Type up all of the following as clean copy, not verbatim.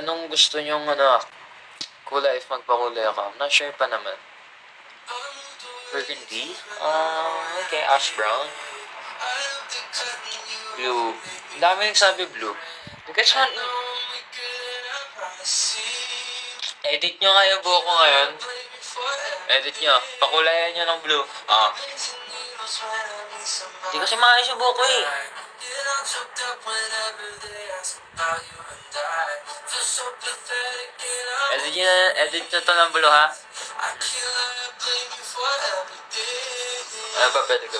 Anong gusto nyong kulay if magpakulay ako? I'm not sure pa naman. Burgundy? Okay, ash brown. Blue. Ang dami nagsabi blue. Guys, edit nyo nga yung buhok ko ngayon. Edit nyo. Pakulayan nyo ng blue. Hindi kasi maayos yung buhok ko eh. Edit nyo to ng blue ha. Ano ba pwede ko?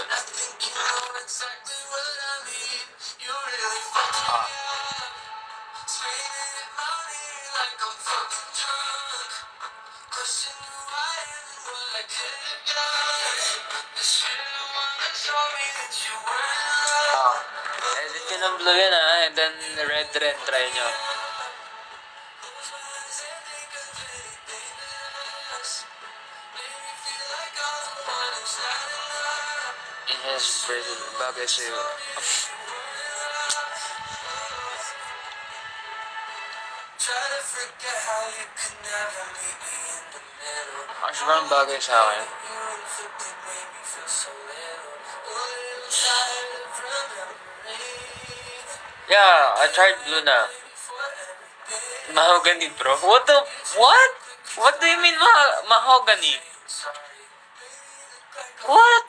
Edit nyo ng blue yun ha, and then red try nyo. Yes, bagay sa'yo. Ash brown bagay sa akin. Yeah, I tried blue na. Mahogany, bro. What? What do you mean mahogany? What?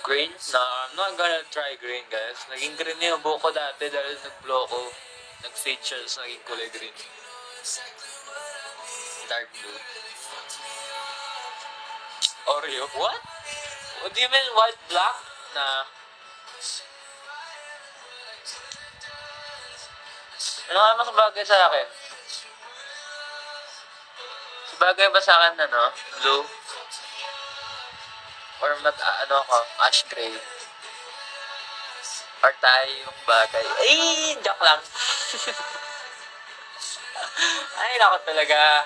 Green? No, I'm not gonna try green, guys. Naging green yung buhok ko dati dahil nag-blow ko. Nag-fade siya, so naging kulay green. Dark blue. Oreo? What? What do you mean white, black? Nah. Ano nga mas bagay sa akin? Bagay ba sa akin blue? Or ash gray? Or tayo yung bagay? Ay, joke lang. Ay, nako talaga.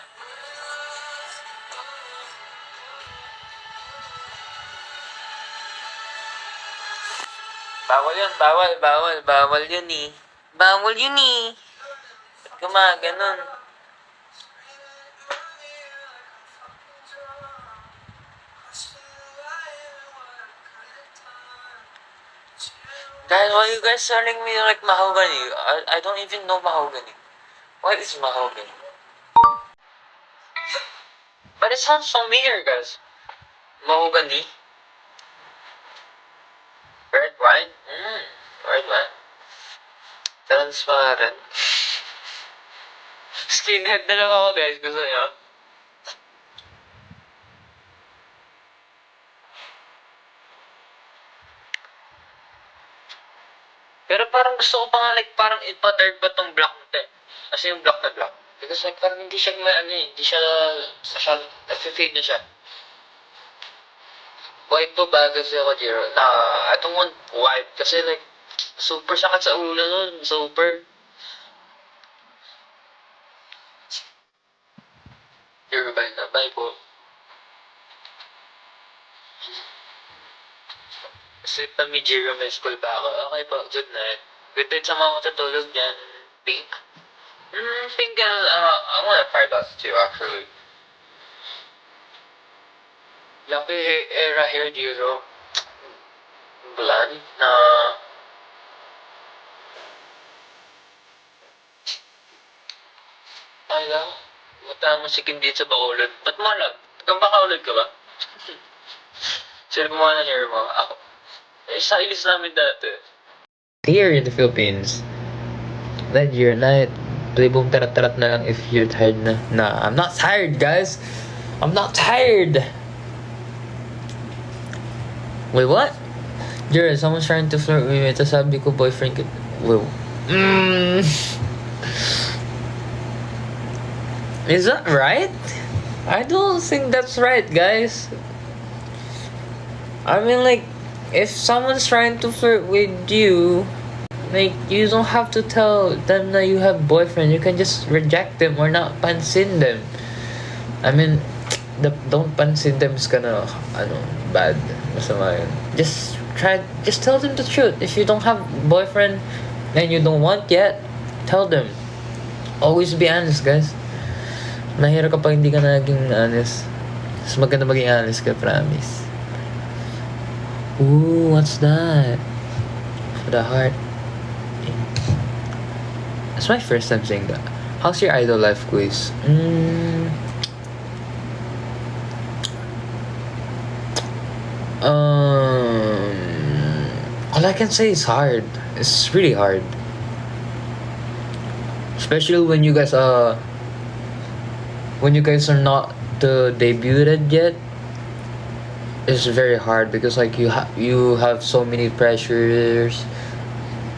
Bawal yun eh. Bawal yun eh. Ba't gumaganon? Guys, why are you guys telling me like mahogany? I don't even know mahogany. What is mahogany? But it sounds familiar, guys. Mahogany? Red wine? Red wine. Transparent. Skinhead na lang ako, guys. Gusto nyo? Pero parang gusto ko pa nga parang ipa-third ba tong black na to? Kasi yung black na black. Because like parang hindi siya hindi siya fade na siya. White po ba kasi ako, Jiro? I don't want white kasi like super sakit sa ulo nun. Super. Jiro, bye na. Bye po. Kasi mi Jiro, may school pa ako. Okay po, good night. Good night sa mga matutulog dyan. Pink. Pink, I wanna try that too, actually. Lucky era hair, Jiro. Blonde na... Ay lang. Mata mo si Kim dito sa Bacolod. Ba't malag? Bacolod ka ba? Sino mo na hair mo? Ako. Stylish namin dati. Here in the Philippines, that year night, play boom tarat-tarat na lang if you're tired na. Nah, I'm not tired, guys. I'm not tired. Wait, what? Jared, someone's trying to flirt with me. Tapos sabi ko, boyfriend ko. Wait. Is that right? I don't think that's right, guys. I mean, like, if someone's trying to flirt with you, like, you don't have to tell them that you have boyfriend. You can just reject them or not pansin them. I mean, don't pansin them is gonna, bad. Masama yun. Just tell them the truth. If you don't have boyfriend, and you don't want yet, tell them. Always be honest, guys. Mahirap kapag hindi ka naging honest. Mas maganda maging honest ka, promise. Ooh, what's that? For the heart. That's my first time saying that. How's your idol life quiz? All I can say is hard. It's really hard. Especially when you guys are not debuted yet. It's very hard because like you have so many pressures.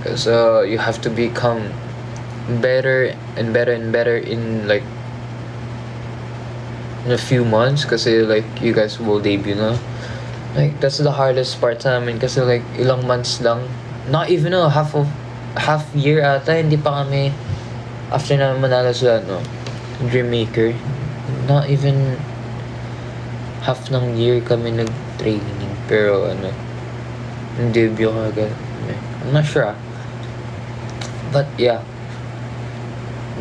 Because you have to become better and better and better in like in a few months kasi like you guys will debut na. Like that's the hardest part sa amin kasi like ilang months lang, not even a half year ata, hindi pa kami after na manalo sa Dreammaker, not even half ng year kami nag-training pero debut ka agad. I'm not sure but yeah,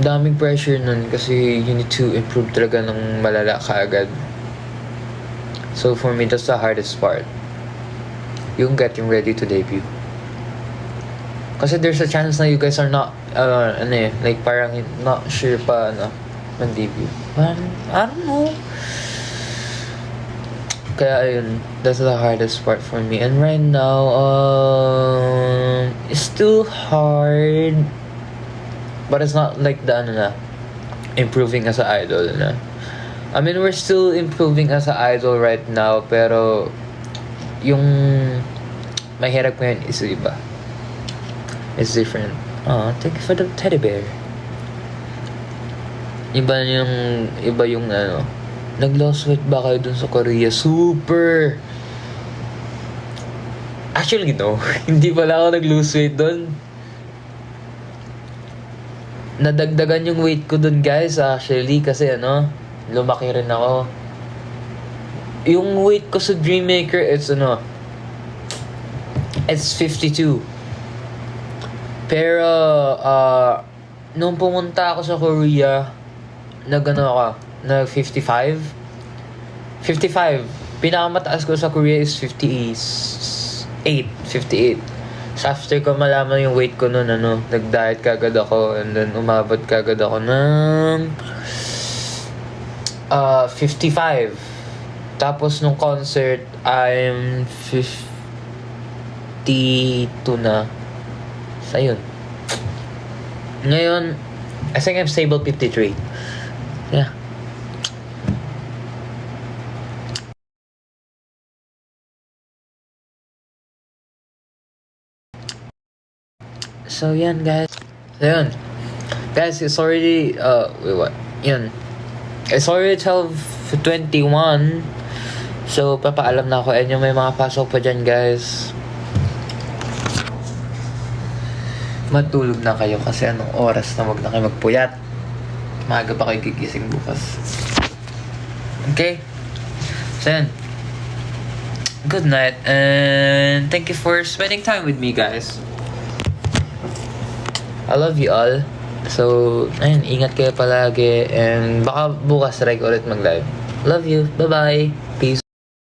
daming pressure nun kasi you need to improve talaga ng malala kaagad. So for me, that's the hardest part. Yung getting ready to debut. Kasi there's a chance na you guys are not, like parang not sure pa mag-debut. I don't know. Kaya ayun, that's the hardest part for me. And right now, it's still hard. But it's not like the improving as an idol na. I mean, we're still improving as an idol right now, pero yung mahirap ngayon is iba. It's different. Thank you for the teddy bear. Iba yung nag-lost weight ba kayo dun sa Korea? Super! Actually, no. Hindi pala ako nag-lose weight dun. Nadagdagan yung weight ko dun, guys, actually, kasi lumaki rin ako. Yung weight ko sa Dreammaker, it's 52. Pero nung pumunta ako sa Korea, nag 55. Pinakamataas ko sa Korea is 58. So after ko malaman yung weight ko noon, nag-diet kagad ako and then umabot kagad ako ng 55. Tapos nung concert, I'm 52 na. So yun. Ngayon, I think I'm stable 53. Yeah. So yan, guys. So yun. Guys, it's already wait, what? Yun. It's already 12:21. So papaalam na ako and yung may mga pasok pa dyan, guys. Matulog na kayo kasi anong oras na wag na kayo magpuyat. Maaga pa kayo gigising bukas. Okay? So yan. Good night and thank you for spending time with me, guys. I love you all. So, ayun, ingat kayo palagi and baka bukas try ko ulit mag-live. Love you. Bye-bye. Peace.